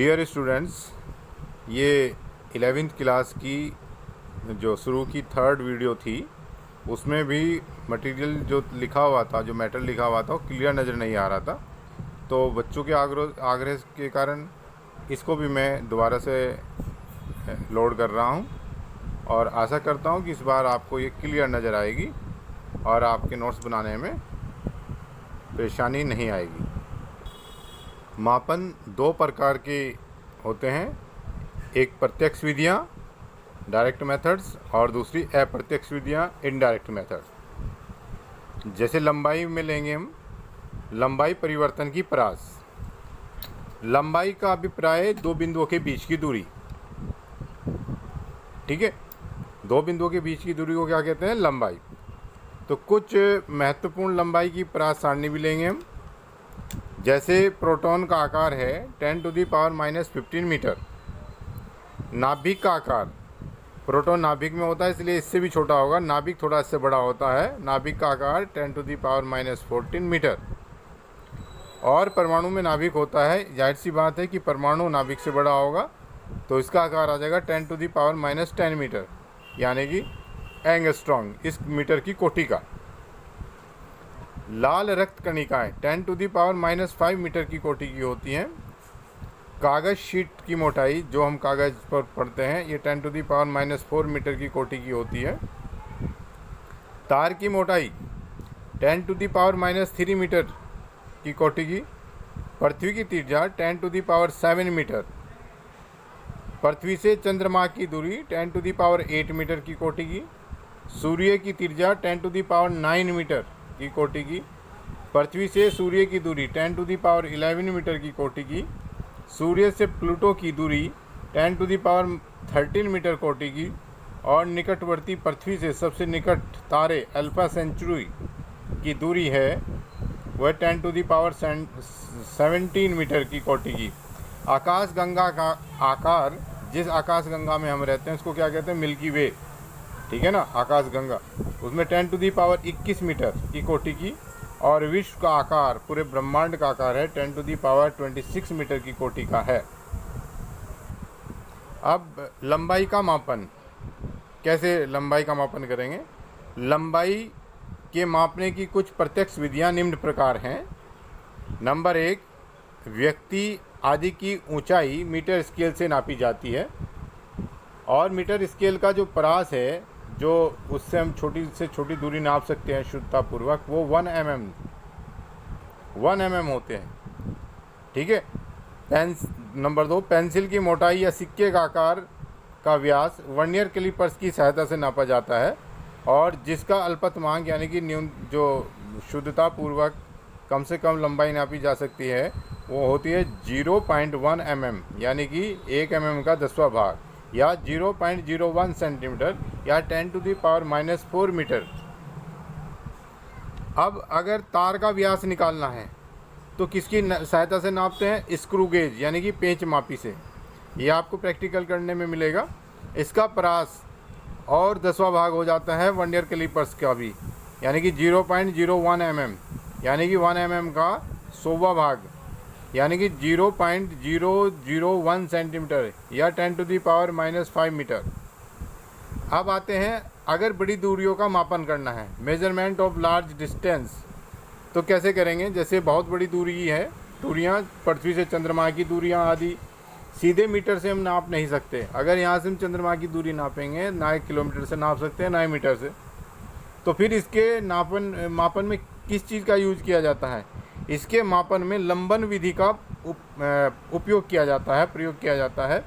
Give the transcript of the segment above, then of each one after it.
Dear students, ये 11th class की जो शुरू की थर्ड वीडियो थी उसमें भी मटेरियल जो लिखा हुआ था, जो मैटर लिखा हुआ था, वो क्लियर नज़र नहीं आ रहा था। तो बच्चों के आग्रह के कारण इसको भी मैं दोबारा से लोड कर रहा हूँ और आशा करता हूँ कि इस बार आपको ये क्लियर नज़र आएगी और आपके नोट्स बनाने में परेशानी नहीं आएगी। मापन दो प्रकार के होते हैं, एक प्रत्यक्ष विधियाँ डायरेक्ट मेथड्स और दूसरी अप्रत्यक्ष विधियाँ इनडायरेक्ट मेथड। जैसे लंबाई में लेंगे हम लंबाई परिवर्तन की परास। लंबाई का अभिप्राय दो बिंदुओं के बीच की दूरी, ठीक है। दो बिंदुओं के बीच की दूरी को क्या कहते हैं? लंबाई। तो कुछ महत्वपूर्ण लंबाई की परास सारणी भी लेंगे हम। जैसे प्रोटॉन का आकार है 10⁻⁻15 मीटर। नाभिक का आकार, प्रोटॉन नाभिक में होता है इसलिए इससे भी छोटा होगा, नाभिक थोड़ा इससे बड़ा होता है। नाभिक का आकार 10⁻⁻14 मीटर। और परमाणु में नाभिक होता है, जाहिर सी बात है कि परमाणु नाभिक से बड़ा होगा, तो इसका आकार आ जाएगा 10⁻10 मीटर, यानी कि एंगस्ट्रॉन्ग, इस मीटर की कोटि का। लाल रक्त कणिकाएँ 10⁻5 मीटर की कोटि की होती हैं। कागज़ शीट की मोटाई, जो हम कागज़ पर पढ़ते हैं, ये 10⁻4 मीटर की कोटि की होती है। तार की मोटाई 10⁻3 मीटर की कोटि की। पृथ्वी की त्रिज्या 10⁻7 मीटर। पृथ्वी से चंद्रमा की दूरी 10⁻8 मीटर की कोटि की। सूर्य की त्रिज्या 10⁻9 मीटर की कोटि की। पृथ्वी से सूर्य की दूरी 10⁻11 मीटर की कोटि की। सूर्य से प्लूटो की दूरी 10⁻13 मीटर कोटि की। और निकटवर्ती पृथ्वी से सबसे निकट तारे अल्फा सेंचुरी की दूरी है वह 10⁻17 मीटर की कोटि की। आकाशगंगा का आकार, जिस आकाशगंगा में हम रहते हैं उसको क्या कहते हैं? मिल्की वे, ठीक है ना, आकाशगंगा, उसमें 10⁻21 मीटर की कोटि की। और विश्व का आकार, पूरे ब्रह्मांड का आकार है 10⁻26 मीटर की कोटि का है। अब लंबाई का मापन, कैसे लंबाई का मापन करेंगे? लंबाई के मापने की कुछ प्रत्यक्ष विधियां निम्न प्रकार हैं। नंबर 1, व्यक्ति आदि की ऊंचाई मीटर स्केल से नापी जाती है। और मीटर स्केल का जो परास है, जो उससे हम छोटी से छोटी दूरी नाप सकते हैं शुद्धतापूर्वक, वो 1 mm होते हैं, ठीक है। नंबर 2, पेंसिल की मोटाई या सिक्के का आकार का व्यास वर्नियर कैलिपर्स की सहायता से नापा जाता है, और जिसका अल्पतमांक यानी कि जो शुद्धतापूर्वक कम से कम लंबाई नापी जा सकती है वो होती है 0.1 mm, यानी कि 1 mm का 10वां भाग, या 0.01 सेंटीमीटर, या 10⁻⁻4 मीटर। अब अगर तार का व्यास निकालना है तो किसकी सहायता से नापते हैं? स्क्रू गेज, यानी कि पेंच मापी से। ये आपको प्रैक्टिकल करने में मिलेगा। इसका परास और 10वां भाग हो जाता है वर्नियर कैलिपर्स का भी, यानी कि 0.01 mm, यानी कि 1 mm का 100वां भाग, यानी कि 0.001 सेंटीमीटर, या 10⁻⁻5 मीटर। अब आते हैं, अगर बड़ी दूरियों का मापन करना है, मेजरमेंट ऑफ लार्ज डिस्टेंस, तो कैसे करेंगे? जैसे बहुत बड़ी दूरी है, दूरियाँ पृथ्वी से चंद्रमा की दूरियाँ आदि सीधे मीटर से हम नाप नहीं सकते। अगर यहाँ से हम चंद्रमा की दूरी नापेंगे, ना किलोमीटर से नाप सकते हैं ना ही मीटर से, तो फिर इसके मापन में किस चीज़ का यूज किया जाता है? इसके मापन में लंबन विधि का उपयोग किया जाता है, प्रयोग किया जाता है।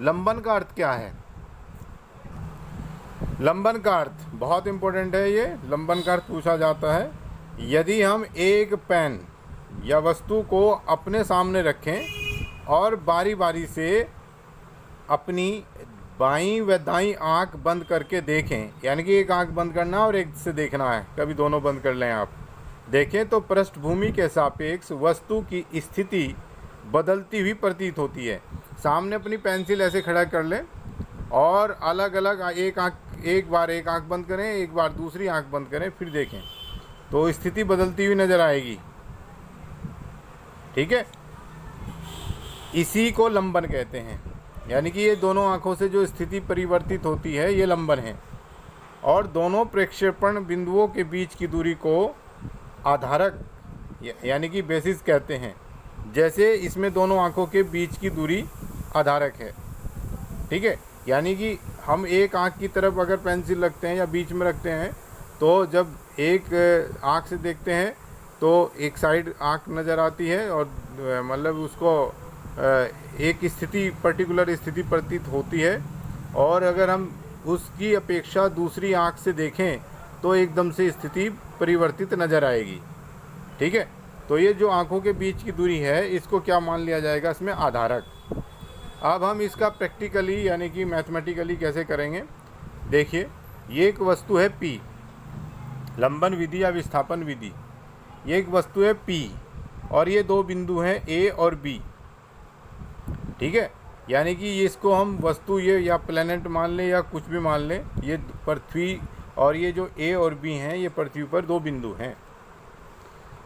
लंबन का अर्थ क्या है? लंबन का अर्थ बहुत इम्पोर्टेंट है। ये लंबन का अर्थ पूछा जाता है। यदि हम एक पेन या वस्तु को अपने सामने रखें और बारी बारी से अपनी बाईं व दाईं आँख बंद करके देखें, यानी कि एक आँख बंद करना और एक से देखना है, कभी दोनों बंद कर लें आप, देखें तो पृष्ठभूमि के सापेक्ष वस्तु की स्थिति बदलती हुई प्रतीत होती है। सामने अपनी पेंसिल ऐसे खड़ा कर लें और अलग अलग एक बार एक आँख बंद करें, एक बार दूसरी आँख बंद करें, फिर देखें तो स्थिति बदलती हुई नज़र आएगी, ठीक है। इसी को लंबन कहते हैं। यानी कि ये दोनों आँखों से जो स्थिति परिवर्तित होती है ये लंबन है। और दोनों प्रक्षेपण बिंदुओं के बीच की दूरी को आधारक यानी कि बेसिस कहते हैं। जैसे इसमें दोनों आँखों के बीच की दूरी आधारक है। ठीक है, यानी कि हम एक आँख की तरफ अगर पेंसिल रखते हैं या बीच में रखते हैं तो जब एक आँख से देखते हैं तो एक साइड आँख नज़र आती है और मतलब उसको एक स्थिति पर्टिकुलर स्थिति प्रतीत होती है। और अगर हम उसकी अपेक्षा दूसरी आँख से देखें तो एकदम से स्थिति परिवर्तित नज़र आएगी। ठीक है, तो ये जो आँखों के बीच की दूरी है इसको क्या मान लिया जाएगा, इसमें आधारक। अब हम इसका प्रैक्टिकली यानी कि मैथमेटिकली कैसे करेंगे, देखिए ये एक वस्तु है P, लंबन विधि या विस्थापन विधि। ये एक वस्तु है P और ये दो बिंदु हैं A और B। ठीक है, यानी कि इसको हम वस्तु ये या प्लैनेट मान लें या कुछ भी मान लें, ये पृथ्वी और ये जो A और B हैं ये पृथ्वी पर दो बिंदु हैं।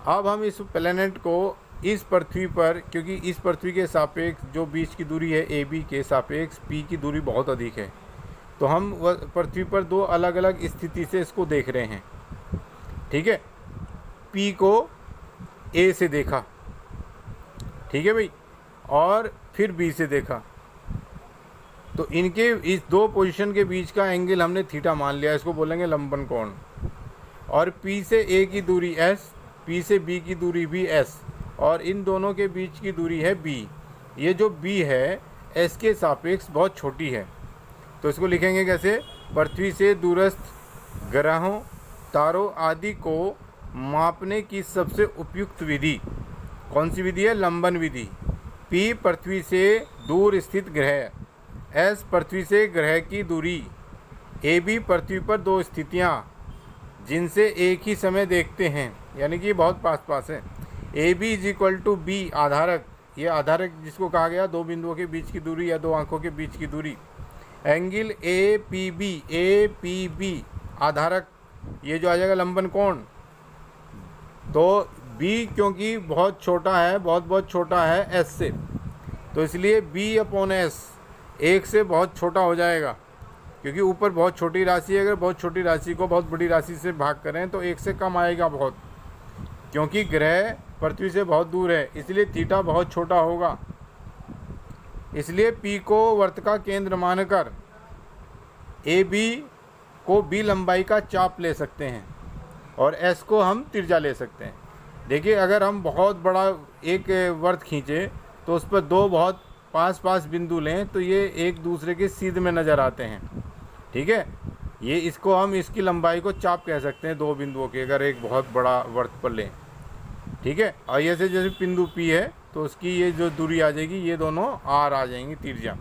अब हम इस प्लैनेट को इस पृथ्वी पर, क्योंकि इस पृथ्वी के सापेक्ष जो बीच की दूरी है AB के सापेक्ष P की दूरी बहुत अधिक है, तो हम पृथ्वी पर दो अलग अलग स्थिति से इसको देख रहे हैं। ठीक है, P को A से देखा, ठीक है भाई, और फिर B से देखा, तो इनके इस दो पोजीशन के बीच का एंगल हमने थीटा मान लिया, इसको बोलेंगे लंबन कोण। और P से A की दूरी S, P से B की दूरी भी S, और इन दोनों के बीच की दूरी है B। ये जो B है S के सापेक्ष बहुत छोटी है, तो इसको लिखेंगे कैसे, पृथ्वी से दूरस्थ ग्रहों, तारों आदि को मापने की सबसे उपयुक्त विधि कौन सी विधि है, लंबन विधि। P पृथ्वी से दूर स्थित ग्रह, S पृथ्वी से ग्रह की दूरी, AB पृथ्वी पर दो स्थितियाँ जिनसे एक ही समय देखते हैं, यानी कि बहुत पास पास है। AB is equal to B आधारक, ये आधारक जिसको कहा गया दो बिंदुओं के बीच की दूरी या दो आंखों के बीच की दूरी। एंगल APB आधारक, ये जो आ जाएगा लंबन कोण। तो B क्योंकि बहुत छोटा है, बहुत छोटा है S से, तो इसलिए B/S 1 से बहुत छोटा हो जाएगा, क्योंकि ऊपर बहुत छोटी राशि है। अगर बहुत छोटी राशि को बहुत बड़ी राशि से भाग करें तो 1 से कम आएगा बहुत, क्योंकि ग्रह पृथ्वी से बहुत दूर है, इसलिए थीटा बहुत छोटा होगा। इसलिए P को वृत्त का केंद्र मानकर AB को B लंबाई का चाप ले सकते हैं और S को हम त्रिज्या ले सकते हैं। देखिए, अगर हम बहुत बड़ा एक वृत्त खींचे तो उस पर दो बहुत पास बिंदु लें तो ये एक दूसरे के सीध में नज़र आते हैं। ठीक है, ये इसको हम इसकी लंबाई को चाप कह सकते हैं दो बिंदुओं के, अगर एक बहुत बड़ा वृत्त पर लें। ठीक है, और ये जैसे बिंदु P है तो उसकी ये जो दूरी आ जाएगी, ये दोनों R आ जाएंगी त्रिज्या।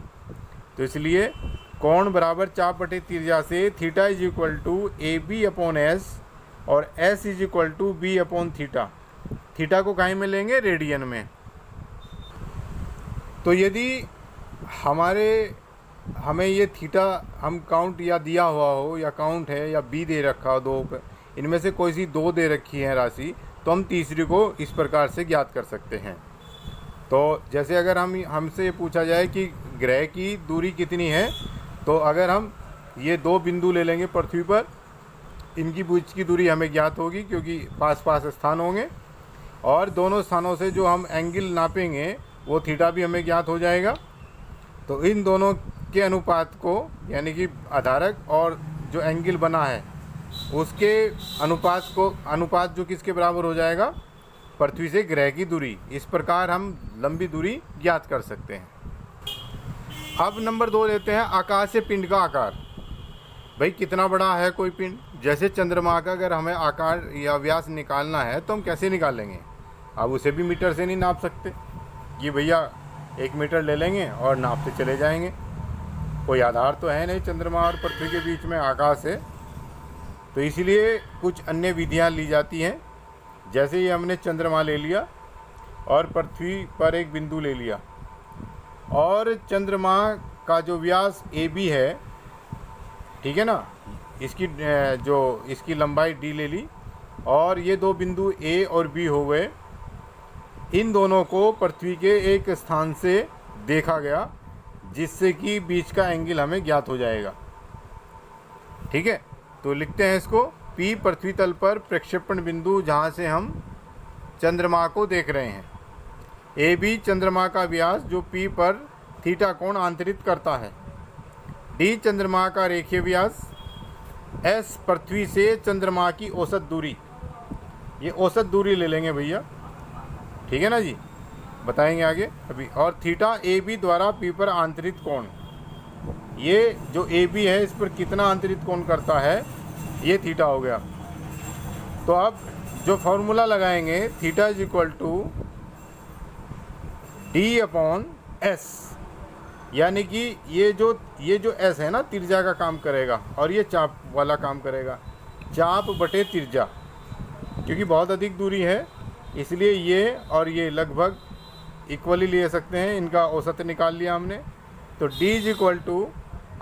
तो इसलिए कोण बराबर चाप बटे त्रिज्या से theta is equal to AB/S और S इज इक्वल टू B/थीटा। थीटा को कहीं में लेंगे, रेडियन में। तो यदि हमें ये थीटा हम काउंट या दिया हुआ हो, या काउंट है या B दे रखा हो, दो इनमें से कोई सी दो दे रखी है राशि, तो हम तीसरी को इस प्रकार से ज्ञात कर सकते हैं। तो जैसे अगर हमसे ये पूछा जाए कि ग्रह की दूरी कितनी है, तो अगर हम ये दो बिंदु ले लेंगे पृथ्वी पर, इनकी बीच की दूरी हमें ज्ञात होगी क्योंकि पास स्थान होंगे, और दोनों स्थानों से जो हम एंगल नापेंगे वो थीटा भी हमें ज्ञात हो जाएगा। तो इन दोनों के अनुपात को, यानी कि आधारक और जो एंगल बना है उसके अनुपात जो किसके बराबर हो जाएगा, पृथ्वी से ग्रह की दूरी। इस प्रकार हम लंबी दूरी ज्ञात कर सकते हैं। अब नंबर 2 लेते हैं, आकाश से पिंड का आकार। भाई कितना बड़ा है कोई पिंड, जैसे चंद्रमा का अगर हमें आकार या व्यास निकालना है तो हम कैसे निकालेंगे। अब उसे भी मीटर से नहीं नाप सकते कि भैया 1 मीटर ले लेंगे और नापते चले जाएंगे, कोई आधार तो है नहीं चंद्रमा और पृथ्वी के बीच में, आकाश है। तो इसलिए कुछ अन्य विधियां ली जाती हैं। जैसे ये हमने चंद्रमा ले लिया और पृथ्वी पर एक बिंदु ले लिया, और चंद्रमा का जो व्यास AB है, ठीक है ना, इसकी लंबाई D ले ली, और ये दो बिंदु A और B हो गए। इन दोनों को पृथ्वी के एक स्थान से देखा गया, जिससे कि बीच का एंगल हमें ज्ञात हो जाएगा। ठीक है, तो लिखते हैं इसको। P पृथ्वी तल पर प्रक्षेपण बिंदु जहाँ से हम चंद्रमा को देख रहे हैं। AB चंद्रमा का व्यास जो P पर थीटा कोण आंतरित करता है। D चंद्रमा का रेखीय व्यास। S पृथ्वी से चंद्रमा की औसत दूरी, ये औसत दूरी ले लेंगे भैया, ठीक है ना जी, बताएंगे आगे अभी। और थीटा AB द्वारा P पर आंतरित कोण, ये जो AB है इस पर कितना आंतरित कोण करता है, ये थीटा हो गया। तो अब जो फॉर्मूला लगाएंगे, theta is equal to D/S, यानी कि ये जो S है ना, त्रिज्या का काम करेगा और ये चाप वाला काम करेगा, चाप बटे त्रिज्या, क्योंकि बहुत अधिक दूरी है इसलिए ये और ये लगभग इक्वली ले सकते हैं। इनका औसत निकाल लिया हमने, तो D इज इक्वल टू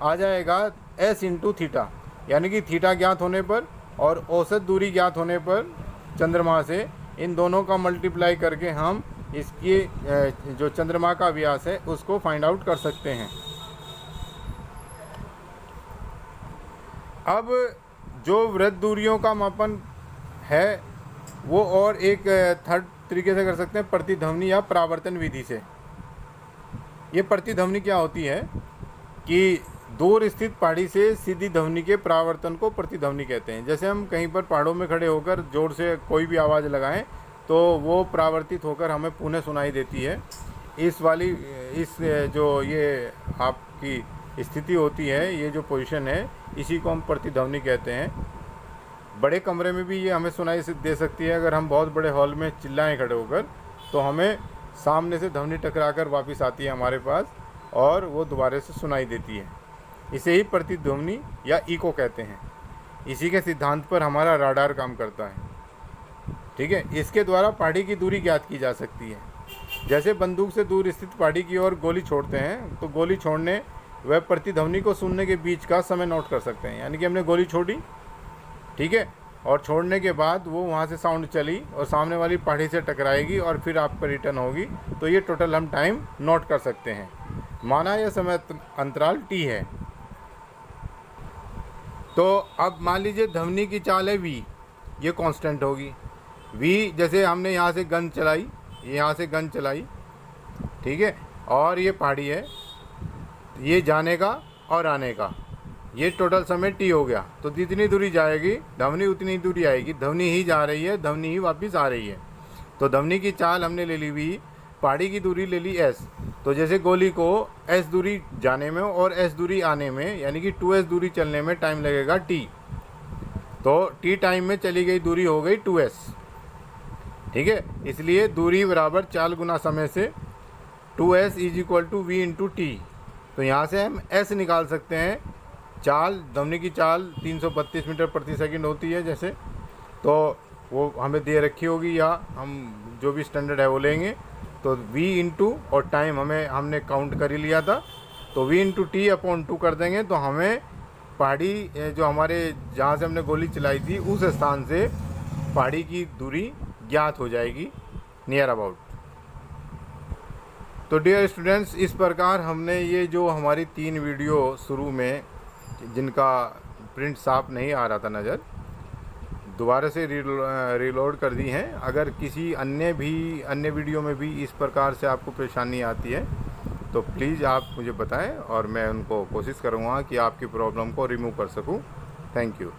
आ जाएगा S इंटू थीटा, यानी कि थीटा ज्ञात होने पर और औसत दूरी ज्ञात होने पर चंद्रमा से, इन दोनों का मल्टीप्लाई करके हम इसकी जो चंद्रमा का व्यास है उसको फाइंड आउट कर सकते हैं। अब जो वृत्त दूरियों का मापन है वो और एक थर्ड तरीके से कर सकते हैं, प्रतिध्वनि या परावर्तन विधि से। ये प्रतिध्वनि क्या होती है कि दूर स्थित पहाड़ी से सीधी ध्वनि के परावर्तन को प्रतिध्वनि कहते हैं। जैसे हम कहीं पर पहाड़ों में खड़े होकर जोर से कोई भी आवाज़ लगाएं तो वो परावर्तित होकर हमें पुनः सुनाई देती है। इस जो ये आपकी स्थिति होती है, ये जो पोजीशन है, इसी को हम प्रतिध्वनि कहते हैं। बड़े कमरे में भी ये हमें सुनाई दे सकती है। अगर हम बहुत बड़े हॉल में चिल्लाएं खड़े होकर तो हमें सामने से ध्वनि टकराकर वापस आती है हमारे पास और वो दोबारा से सुनाई देती है। इसे ही प्रतिध्वनि या इको कहते हैं। इसी के सिद्धांत पर हमारा राडार काम करता है। ठीक है, इसके द्वारा पहाड़ी की दूरी ज्ञात की जा सकती है। जैसे बंदूक से दूर स्थित पहाड़ी की ओर गोली छोड़ते हैं तो गोली छोड़ने व प्रतिध्वनि को सुनने के बीच का समय नोट कर सकते हैं। यानी कि हमने गोली छोड़ी, ठीक है, और छोड़ने के बाद वो वहाँ से साउंड चली और सामने वाली पहाड़ी से टकराएगी और फिर आप पर रिटर्न होगी, तो ये टोटल हम टाइम नोट कर सकते हैं। माना यह समय अंतराल T है। तो अब मान लीजिए ध्वनि की चाल है V, ये कांस्टेंट होगी। V जैसे हमने यहाँ से गन चलाई, यहाँ से गन चलाई, ठीक है, और ये पहाड़ी है, ये जाने का और आने का, ये टोटल समय T हो गया। तो जितनी दूरी जाएगी ध्वनि उतनी दूरी आएगी। ध्वनि ही जा रही है, ध्वनि ही वापस आ रही है। तो ध्वनि की चाल हमने ले ली V, पहाड़ी की दूरी ले ली S। तो जैसे गोली को S दूरी जाने में और S दूरी आने में, यानी कि 2S दूरी चलने में टाइम लगेगा T। तो T टाइम में चली गई दूरी हो गई 2S, ठीक है। इसलिए दूरी बराबर चाल गुना समय से 2S is equal to V into T। तो यहाँ से हम S निकाल सकते हैं। चाल, ध्वनि की चाल 332 मीटर प्रति सेकंड होती है जैसे, तो वो हमें दे रखी होगी या हम जो भी स्टैंडर्ड है वो लेंगे। तो V इंटू और टाइम हमने काउंट कर ही लिया था, तो V इंटू T अपॉन 2 कर देंगे तो हमें पहाड़ी जो हमारे जहाँ से हमने गोली चलाई थी उस स्थान से पहाड़ी की दूरी ज्ञात हो जाएगी नियर अबाउट। तो डियर स्टूडेंट्स, इस प्रकार हमने ये जो हमारी 3 वीडियो शुरू में जिनका प्रिंट साफ नहीं आ रहा था नज़र, दोबारा से रीलोड कर दी हैं। अगर किसी अन्य वीडियो में भी इस प्रकार से आपको परेशानी आती है तो प्लीज़ आप मुझे बताएं और मैं उनको कोशिश करूँगा कि आपकी प्रॉब्लम को रिमूव कर सकूँ। Thank you.